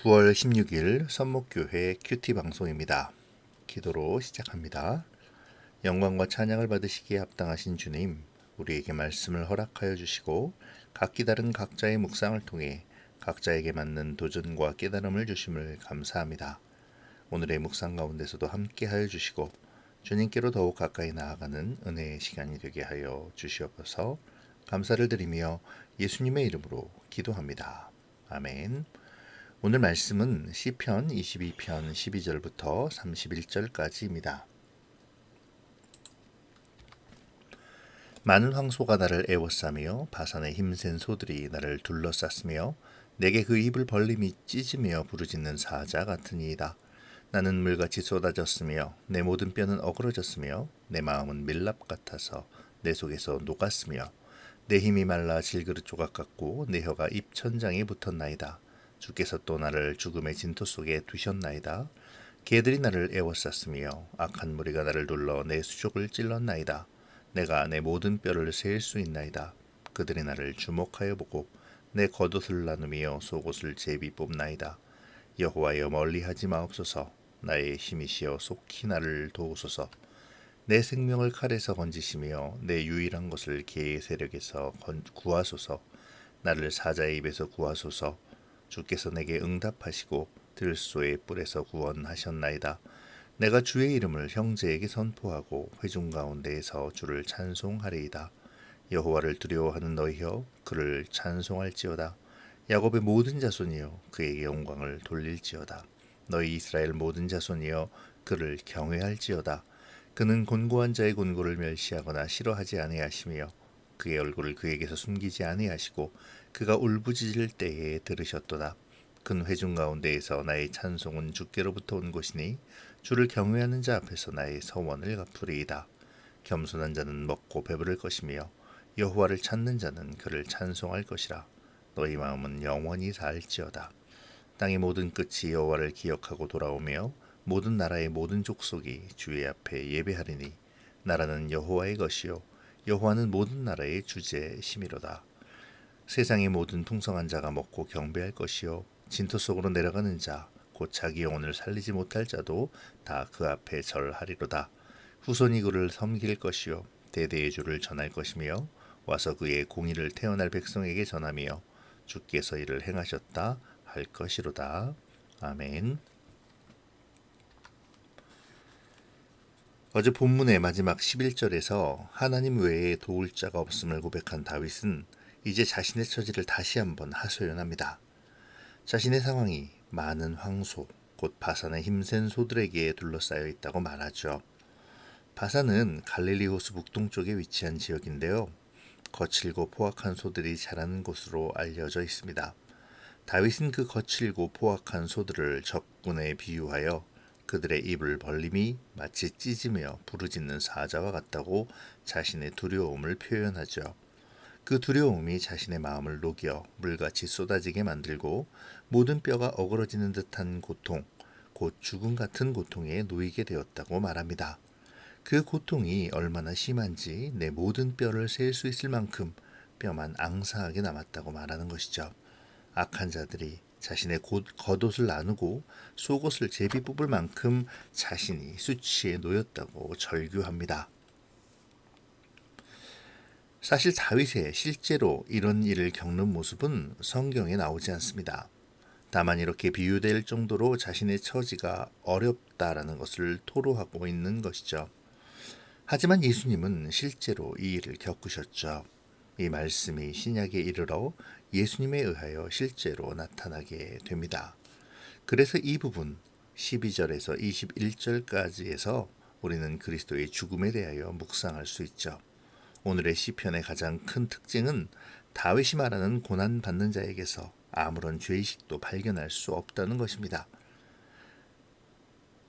9월 16일 선목교회 큐티 방송입니다. 기도로 시작합니다. 영광과 찬양을 받으시기에 합당하신 주님, 우리에게 말씀을 허락하여 주시고 각기 다른 각자의 묵상을 통해 각자에게 맞는 도전과 깨달음을 주심을 감사합니다. 오늘의 묵상 가운데서도 함께하여 주시고 주님께로 더욱 가까이 나아가는 은혜의 시간이 되게 하여 주시옵소서. 감사를 드리며 예수님의 이름으로 기도합니다. 아멘. 오늘 말씀은 시편 22편 12절부터 31절까지입니다. 많은 황소가 나를 애워싸며 바산의 힘센 소들이 나를 둘러쌌으며 내게 그 입을 벌림이 찢으며 부르짖는 사자 같으니이다. 나는 물같이 쏟아졌으며 내 모든 뼈는 어그러졌으며 내 마음은 밀랍 같아서 내 속에서 녹았으며 내 힘이 말라 질그릇 조각 같고 내 혀가 입 천장에 붙었나이다. 주께서 또 나를 죽음의 진토 속에 두셨나이다. 개들이 나를 애워쌌으며 악한 무리가 나를 눌러 내 수족을 찔렀나이다. 내가 내 모든 뼈를 셀 수 있나이다. 그들이 나를 주목하여 보고 내 겉옷을 나누며 속옷을 제비 뽑나이다. 여호와여 멀리하지 마옵소서. 나의 힘이시여 속히 나를 도우소서. 내 생명을 칼에서 건지시며 내 유일한 것을 개의 세력에서 구하소서. 나를 사자의 입에서 구하소서. 주께서 내게 응답하시고 들소의 뿔에서 구원하셨나이다. 내가 주의 이름을 형제에게 선포하고 회중 가운데에서 주를 찬송하리이다. 여호와를 두려워하는 너희여 그를 찬송할지어다. 야곱의 모든 자손이여 그에게 영광을 돌릴지어다. 너희 이스라엘 모든 자손이여 그를 경외할지어다. 그는 곤고한 자의 곤고를 멸시하거나 싫어하지 아니하시며 그의 얼굴을 그에게서 숨기지 아니하시고 그가 울부짖을 때에 들으셨도다. 큰 회중 가운데에서 나의 찬송은 주께로부터 온 것이니 주를 경외하는 자 앞에서 나의 서원을 갚으리이다. 겸손한 자는 먹고 배부를 것이며 여호와를 찾는 자는 그를 찬송할 것이라. 너희 마음은 영원히 살지어다. 땅의 모든 끝이 여호와를 기억하고 돌아오며 모든 나라의 모든 족속이 주의 앞에 예배하리니 나라는 여호와의 것이요 여호와는 모든 나라의 주제심이로다. 세상의 모든 풍성한 자가 먹고 경배할 것이요 진토 속으로 내려가는 자 곧 자기 영혼을 살리지 못할 자도 다 그 앞에 절하리로다. 후손이 그를 섬길 것이요 대대의 주를 전할 것이며 와서 그의 공의를 태어날 백성에게 전하며 주께서 이를 행하셨다 할 것이로다. 아멘. 어제 본문의 마지막 11절에서 하나님 외에 도울 자가 없음을 고백한 다윗은 이제 자신의 처지를 다시 한번 하소연합니다. 자신의 상황이 많은 황소, 곧 바산의 힘센 소들에게 둘러싸여 있다고 말하죠. 바산은 갈릴리 호수 북동쪽에 위치한 지역인데요. 거칠고 포악한 소들이 자라는 곳으로 알려져 있습니다. 다윗은 그 거칠고 포악한 소들을 적군에 비유하여 그들의 입을 벌림이 마치 찢으며 부르짖는 사자와 같다고 자신의 두려움을 표현하죠. 그 두려움이 자신의 마음을 녹여 물같이 쏟아지게 만들고 모든 뼈가 어그러지는 듯한 고통, 곧 죽음 같은 고통에 놓이게 되었다고 말합니다. 그 고통이 얼마나 심한지 내 모든 뼈를 셀 수 있을 만큼 뼈만 앙상하게 남았다고 말하는 것이죠. 악한 자들이 자신의 겉옷을 나누고 속옷을 제비 뽑을 만큼 자신이 수치에 놓였다고 절규합니다. 사실 다윗의 실제로 이런 일을 겪는 모습은 성경에 나오지 않습니다. 다만 이렇게 비유될 정도로 자신의 처지가 어렵다라는 것을 토로하고 있는 것이죠. 하지만 예수님은 실제로 이 일을 겪으셨죠. 이 말씀이 신약에 이르러 예수님에 의하여 실제로 나타나게 됩니다. 그래서 이 부분 12절에서 21절까지에서 우리는 그리스도의 죽음에 대하여 묵상할 수 있죠. 오늘의 시편의 가장 큰 특징은 다윗이 말하는 고난받는 자에게서 아무런 죄의식도 발견할 수 없다는 것입니다.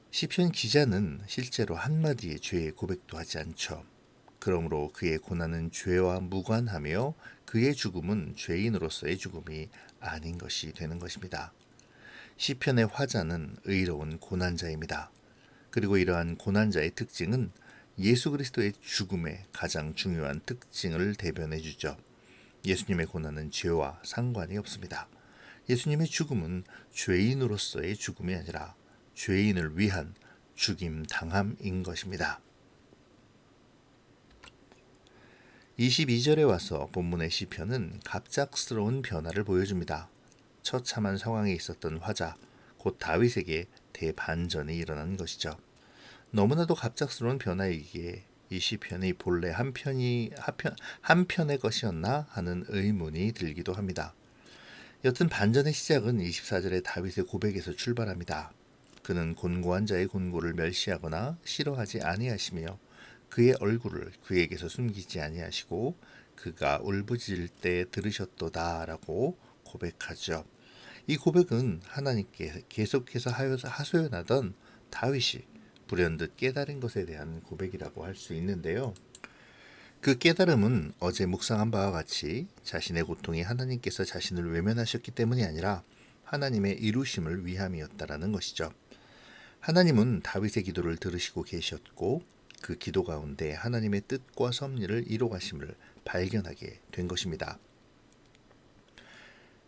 시편 기자는 실제로 한마디의 죄의 고백도 하지 않죠. 그러므로 그의 고난은 죄와 무관하며 그의 죽음은 죄인으로서의 죽음이 아닌 것이 되는 것입니다. 시편의 화자는 의로운 고난자입니다. 그리고 이러한 고난자의 특징은 예수 그리스도의 죽음의 가장 중요한 특징을 대변해 주죠. 예수님의 고난은 죄와 상관이 없습니다. 예수님의 죽음은 죄인으로서의 죽음이 아니라 죄인을 위한 죽임 당함인 것입니다. 22절에 와서 본문의 시편은 갑작스러운 변화를 보여줍니다. 처참한 상황에 있었던 화자, 곧 다윗에게 대반전이 일어난 것이죠. 너무나도 갑작스러운 변화이기에 이 시편이 본래 한편의 것이었나 하는 의문이 들기도 합니다. 여튼 반전의 시작은 24절의 다윗의 고백에서 출발합니다. 그는 곤고한 자의 곤고를 멸시하거나 싫어하지 아니하시며 그의 얼굴을 그에게서 숨기지 아니하시고 그가 울부짖을 때 들으셨도다라고 고백하죠. 이 고백은 하나님께 계속해서 하소연하던 다윗이 불현듯 깨달은 것에 대한 고백이라고 할 수 있는데요. 그 깨달음은 어제 묵상한 바와 같이 자신의 고통이 하나님께서 자신을 외면하셨기 때문이 아니라 하나님의 이루심을 위함이었다라는 것이죠. 하나님은 다윗의 기도를 들으시고 계셨고 그 기도 가운데 하나님의 뜻과 섭리를 이루가심을 발견하게 된 것입니다.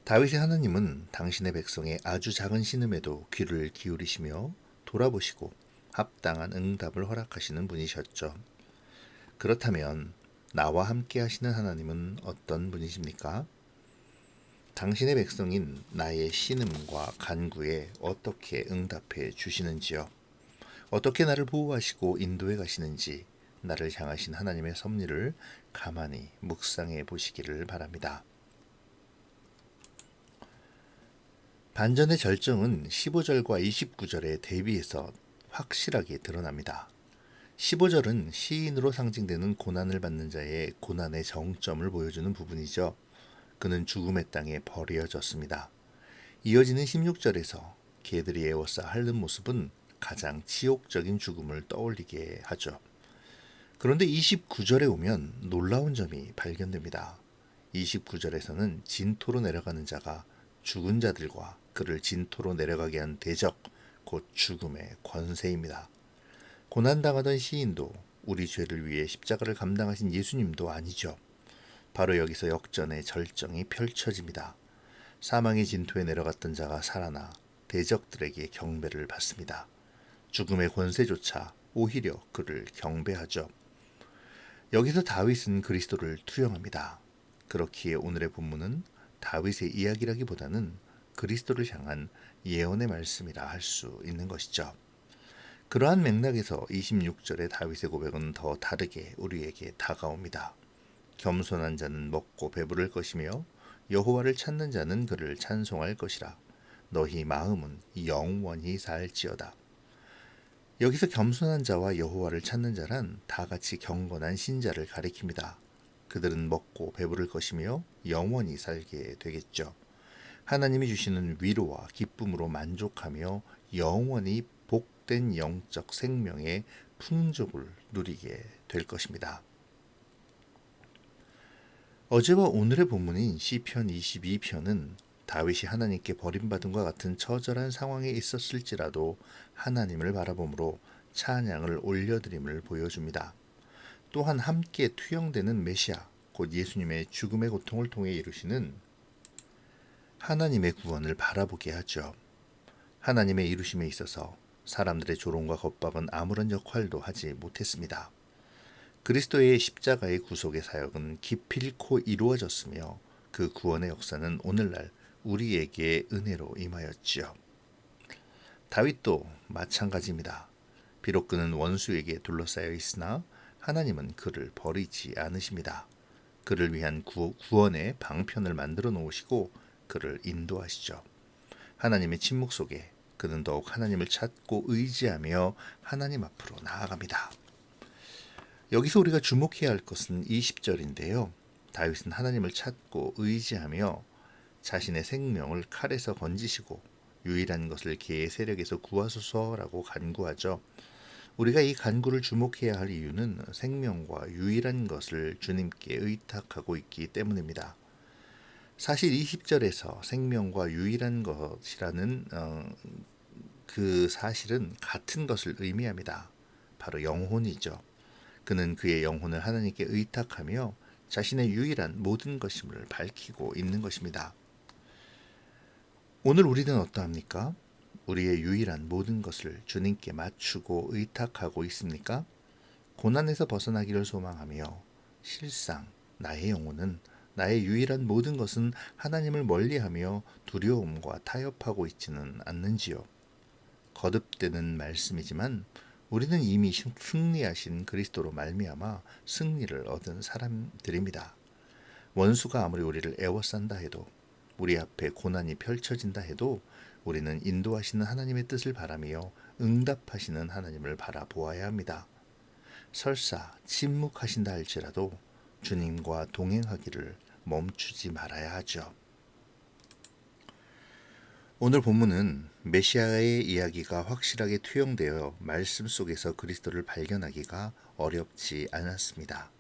다윗의 하나님은 당신의 백성의 아주 작은 신음에도 귀를 기울이시며 돌아보시고 합당한 응답을 허락하시는 분이셨죠. 그렇다면 나와 함께 하시는 하나님은 어떤 분이십니까? 당신의 백성인 나의 신음과 간구에 어떻게 응답해 주시는지요? 어떻게 나를 보호하시고 인도해 가시는지 나를 향하신 하나님의 섭리를 가만히 묵상해 보시기를 바랍니다. 반전의 절정은 15절과 29절의 대비에서 확실하게 드러납니다. 15절은 시인으로 상징되는 고난을 받는 자의 고난의 정점을 보여주는 부분이죠. 그는 죽음의 땅에 버려졌습니다. 이어지는 16절에서 개들이 애워싸 핥는 모습은 가장 치욕적인 죽음을 떠올리게 하죠. 그런데 29절에 오면 놀라운 점이 발견됩니다. 29절에서는 진토로 내려가는 자가 죽은 자들과 그를 진토로 내려가게 한 대적, 곧 죽음의 권세입니다. 고난당하던 시인도 우리 죄를 위해 십자가를 감당하신 예수님도 아니죠. 바로 여기서 역전의 절정이 펼쳐집니다. 사망의 진토에 내려갔던 자가 살아나 대적들에게 경배를 받습니다. 죽음의 권세조차 오히려 그를 경배하죠. 여기서 다윗은 그리스도를 투영합니다. 그렇기에 오늘의 본문은 다윗의 이야기라기보다는 그리스도를 향한 예언의 말씀이라 할 수 있는 것이죠. 그러한 맥락에서 26절의 다윗의 고백은 더 다르게 우리에게 다가옵니다. 겸손한 자는 먹고 배부를 것이며 여호와를 찾는 자는 그를 찬송할 것이라. 너희 마음은 영원히 살지어다. 여기서 겸손한 자와 여호와를 찾는 자란 다 같이 경건한 신자를 가리킵니다. 그들은 먹고 배부를 것이며 영원히 살게 되겠죠. 하나님이 주시는 위로와 기쁨으로 만족하며 영원히 복된 영적 생명의 풍족을 누리게 될 것입니다. 어제와 오늘의 본문인 시편 22편은 다윗이 하나님께 버림받음과 같은 처절한 상황에 있었을지라도 하나님을 바라보므로 찬양을 올려드림을 보여줍니다. 또한 함께 투영되는 메시아, 곧 예수님의 죽음의 고통을 통해 이루시는 하나님의 구원을 바라보게 하죠. 하나님의 이루심에 있어서 사람들의 조롱과 겁박은 아무런 역할도 하지 못했습니다. 그리스도의 십자가의 구속의 사역은 기필코 이루어졌으며 그 구원의 역사는 오늘날 우리에게 은혜로 임하였지요. 다윗도 마찬가지입니다. 비록 그는 원수에게 둘러싸여 있으나 하나님은 그를 버리지 않으십니다. 그를 위한 구원의 방편을 만들어 놓으시고 그를 인도하시죠. 하나님의 침묵 속에 그는 더욱 하나님을 찾고 의지하며 하나님 앞으로 나아갑니다. 여기서 우리가 주목해야 할 것은 20절인데요. 다윗은 하나님을 찾고 의지하며 자신의 생명을 칼에서 건지시고 유일한 것을 개의 세력에서 구하소서라고 간구하죠. 우리가 이 간구를 주목해야 할 이유는 생명과 유일한 것을 주님께 의탁하고 있기 때문입니다. 사실 20절에서 생명과 유일한 것이라는 그 사실은 같은 것을 의미합니다. 바로 영혼이죠. 그는 그의 영혼을 하나님께 의탁하며 자신의 유일한 모든 것임을 밝히고 있는 것입니다. 오늘 우리는 어떠합니까? 우리의 유일한 모든 것을 주님께 맞추고 의탁하고 있습니까? 고난에서 벗어나기를 소망하며 실상 나의 영혼은 나의 유일한 모든 것은 하나님을 멀리하며 두려움과 타협하고 있지는 않는지요. 거듭되는 말씀이지만 우리는 이미 승리하신 그리스도로 말미암아 승리를 얻은 사람들입니다. 원수가 아무리 우리를 애워싼다 해도 우리 앞에 고난이 펼쳐진다 해도 우리는 인도하시는 하나님의 뜻을 바라며 응답하시는 하나님을 바라보아야 합니다. 설사 침묵하신다 할지라도 주님과 동행하기를 멈추지 말아야 하죠. 오늘 본문은 메시아의 이야기가 확실하게 투영되어 말씀 속에서 그리스도를 발견하기가 어렵지 않았습니다.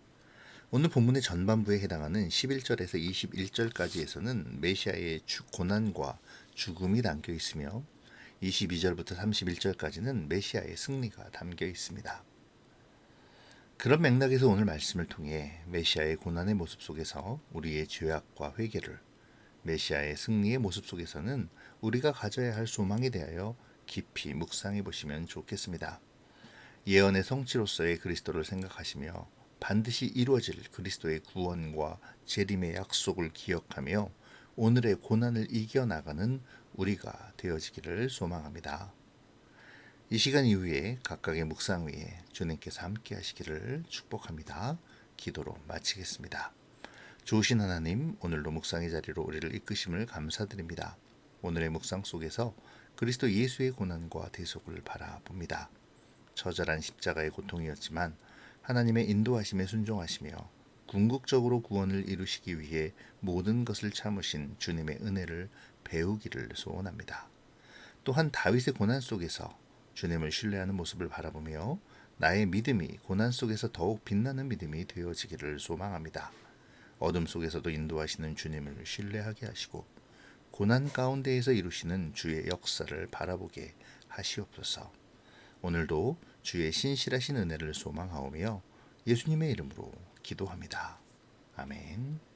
오늘 본문의 전반부에 해당하는 11절에서 21절까지에서는 메시아의 고난과 죽음이 담겨 있으며 22절부터 31절까지는 메시아의 승리가 담겨 있습니다. 그런 맥락에서 오늘 말씀을 통해 메시아의 고난의 모습 속에서 우리의 죄악과 회개를, 메시아의 승리의 모습 속에서는 우리가 가져야 할 소망에 대하여 깊이 묵상해 보시면 좋겠습니다. 예언의 성취로서의 그리스도를 생각하시며 반드시 이루어질 그리스도의 구원과 재림의 약속을 기억하며 오늘의 고난을 이겨나가는 우리가 되어지기를 소망합니다. 이 시간 이후에 각각의 묵상 위에 주님께서 함께 하시기를 축복합니다. 기도로 마치겠습니다. 좋으신 하나님, 오늘도 묵상의 자리로 우리를 이끄심을 감사드립니다. 오늘의 묵상 속에서 그리스도 예수의 고난과 대속을 바라봅니다. 처절한 십자가의 고통이었지만 하나님의 인도하심에 순종하시며 궁극적으로 구원을 이루시기 위해 모든 것을 참으신 주님의 은혜를 배우기를 소원합니다. 또한 다윗의 고난 속에서 주님을 신뢰하는 모습을 바라보며 나의 믿음이 고난 속에서 더욱 빛나는 믿음이 되어지기를 소망합니다. 어둠 속에서도 인도하시는 주님을 신뢰하게 하시고 고난 가운데에서 이루시는 주의 역사를 바라보게 하시옵소서. 오늘도 주의 신실하신 은혜를 소망하오며 예수님의 이름으로 기도합니다. 아멘.